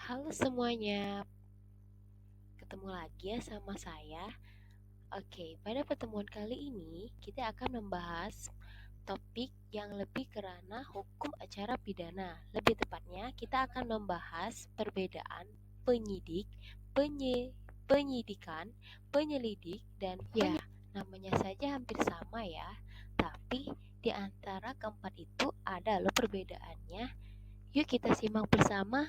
Halo semuanya, ketemu lagi ya sama saya. Oke, pada pertemuan kali ini kita akan membahas topik yang lebih ke ranah hukum acara pidana. Lebih tepatnya, kita akan membahas perbedaan penyidik, penyidikan, penyelidik, dan ya, namanya saja hampir sama ya. Tapi di antara keempat itu ada loh perbedaannya. Yuk kita simak bersama.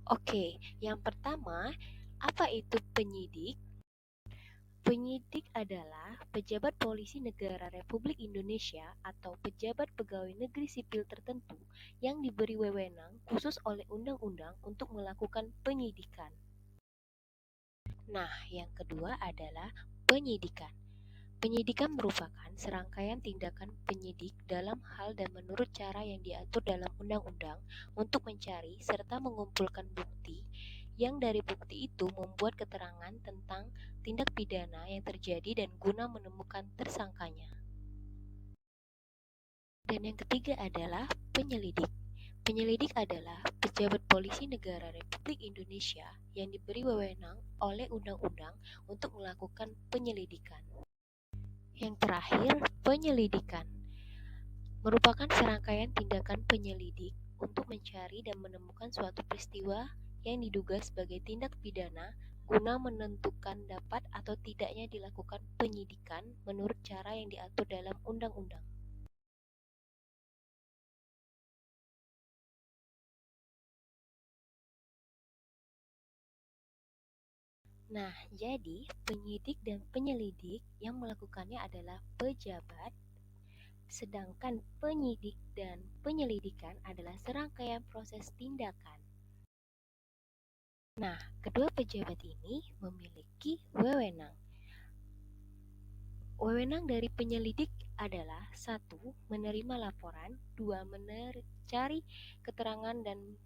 Oke, yang pertama, apa itu penyidik? Penyidik adalah pejabat polisi negara Republik Indonesia atau pejabat pegawai negeri sipil tertentu yang diberi wewenang khusus oleh undang-undang untuk melakukan penyidikan. Nah, yang kedua adalah penyidikan. Penyidikan merupakan serangkaian tindakan penyidik dalam hal dan menurut cara yang diatur dalam undang-undang untuk mencari serta mengumpulkan bukti yang dari bukti itu membuat keterangan tentang tindak pidana yang terjadi dan guna menemukan tersangkanya. Dan yang ketiga adalah penyelidik. Penyelidik adalah pejabat polisi negara Republik Indonesia yang diberi wewenang oleh undang-undang untuk melakukan penyelidikan. Yang terakhir, penyelidikan merupakan serangkaian tindakan penyelidik untuk mencari dan menemukan suatu peristiwa yang diduga sebagai tindak pidana guna menentukan dapat atau tidaknya dilakukan penyidikan menurut cara yang diatur dalam undang-undang. Nah, jadi penyidik dan penyelidik yang melakukannya adalah pejabat, sedangkan penyidik dan penyelidikan adalah serangkaian proses tindakan. Nah, kedua pejabat ini memiliki wewenang. Wewenang dari penyelidik adalah 1. Menerima laporan, 2. Mencari keterangan dan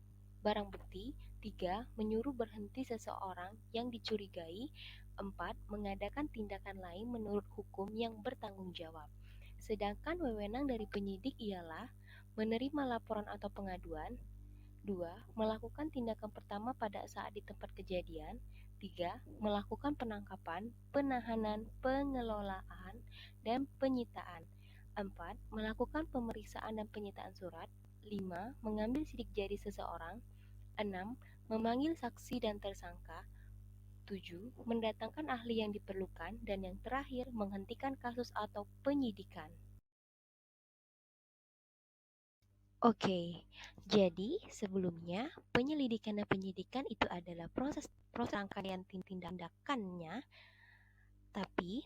barang bukti, 3. Menyuruh berhenti seseorang yang dicurigai, 4. Mengadakan tindakan lain menurut hukum yang bertanggung jawab. Sedangkan wewenang dari penyidik ialah menerima laporan atau pengaduan, 2. Melakukan tindakan pertama pada saat di tempat kejadian, 3. Melakukan penangkapan, penahanan, pengelolaan, dan penyitaan, 4. Melakukan pemeriksaan dan penyitaan surat, 5. Mengambil sidik jari seseorang, 6. Memanggil saksi dan tersangka, 7. Mendatangkan ahli yang diperlukan, dan yang terakhir menghentikan kasus atau penyidikan. Oke, jadi sebelumnya penyelidikan dan penyidikan itu adalah proses rangkaian tindakannya, tapi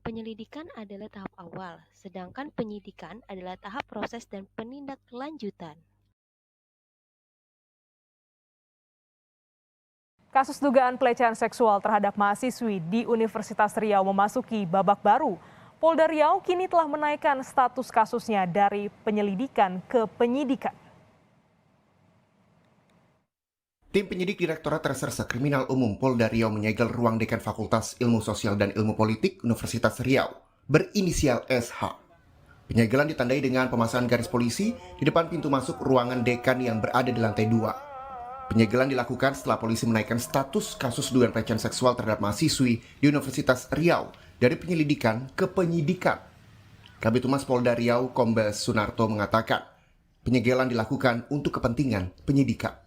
penyelidikan adalah tahap awal, sedangkan penyidikan adalah tahap proses dan penindaklanjutan. Kasus dugaan pelecehan seksual terhadap mahasiswi di Universitas Riau memasuki babak baru. Polda Riau kini telah menaikkan status kasusnya dari penyelidikan ke penyidikan. Tim penyidik Direktorat Reserse Kriminal Umum Polda Riau menyegel ruang Dekan Fakultas Ilmu Sosial dan Ilmu Politik Universitas Riau berinisial SH. Penyegelan ditandai dengan pemasangan garis polisi di depan pintu masuk ruangan dekan yang berada di lantai 2. Penyegelan dilakukan setelah polisi menaikkan status kasus dugaan pelecehan seksual terhadap mahasiswi di Universitas Riau dari penyelidikan ke penyidikan. Kabid Humas Polda Riau Kombes Sunarto mengatakan, penyegelan dilakukan untuk kepentingan penyidikan.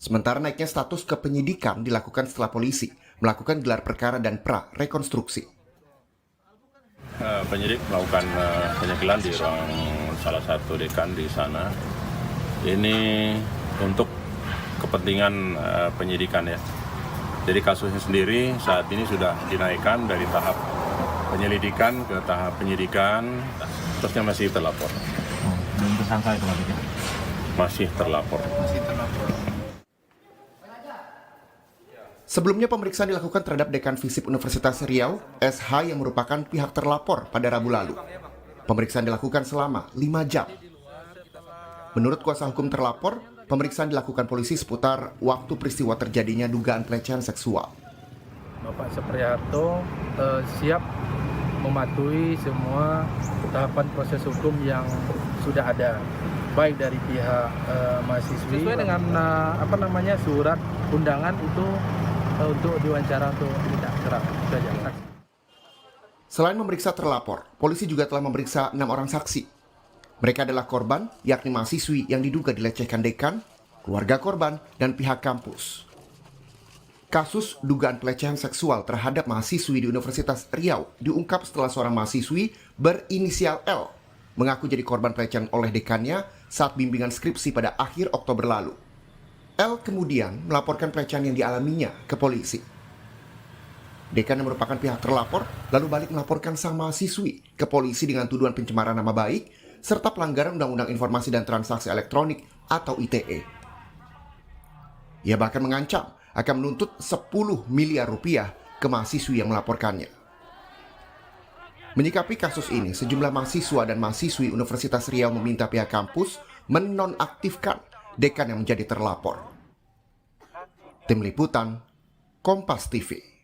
Sementara naiknya status ke penyidikan dilakukan setelah polisi melakukan gelar perkara dan pra-rekonstruksi. Penyidik melakukan penyegelan di ruang salah satu dekan di sana. Ini untuk kepentingan penyidikan ya. Jadi kasusnya sendiri saat ini sudah dinaikkan dari tahap penyelidikan ke tahap penyidikan, terusnya masih terlapor. Belum tersangka itu maksudnya? Masih terlapor. Sebelumnya pemeriksaan dilakukan terhadap Dekan Fisip Universitas Riau, SH yang merupakan pihak terlapor pada Rabu lalu. Pemeriksaan dilakukan selama 5 jam. Menurut kuasa hukum terlapor, pemeriksaan dilakukan polisi seputar waktu peristiwa terjadinya dugaan pelecehan seksual. Bapak Supriharto siap mematuhi semua tahapan proses hukum yang sudah ada, baik dari pihak mahasiswi sesuai dengan surat undangan itu untuk diwawancara untuk tidak serah saja. Selain memeriksa terlapor, polisi juga telah memeriksa 6 orang saksi. Mereka adalah korban, yakni mahasiswi yang diduga dilecehkan dekan, keluarga korban, dan pihak kampus. Kasus dugaan pelecehan seksual terhadap mahasiswi di Universitas Riau diungkap setelah seorang mahasiswi berinisial L mengaku jadi korban pelecehan oleh dekannya saat bimbingan skripsi pada akhir Oktober lalu. L kemudian melaporkan pelecehan yang dialaminya ke polisi. Dekan yang merupakan pihak terlapor lalu balik melaporkan sang mahasiswi ke polisi dengan tuduhan pencemaran nama baik serta pelanggaran Undang-Undang Informasi dan Transaksi Elektronik atau ITE. Ia bahkan mengancam akan menuntut 10 miliar rupiah ke mahasiswi yang melaporkannya. Menyikapi kasus ini, sejumlah mahasiswa dan mahasiswi Universitas Riau meminta pihak kampus menonaktifkan dekan yang menjadi terlapor. Tim Liputan, Kompas TV.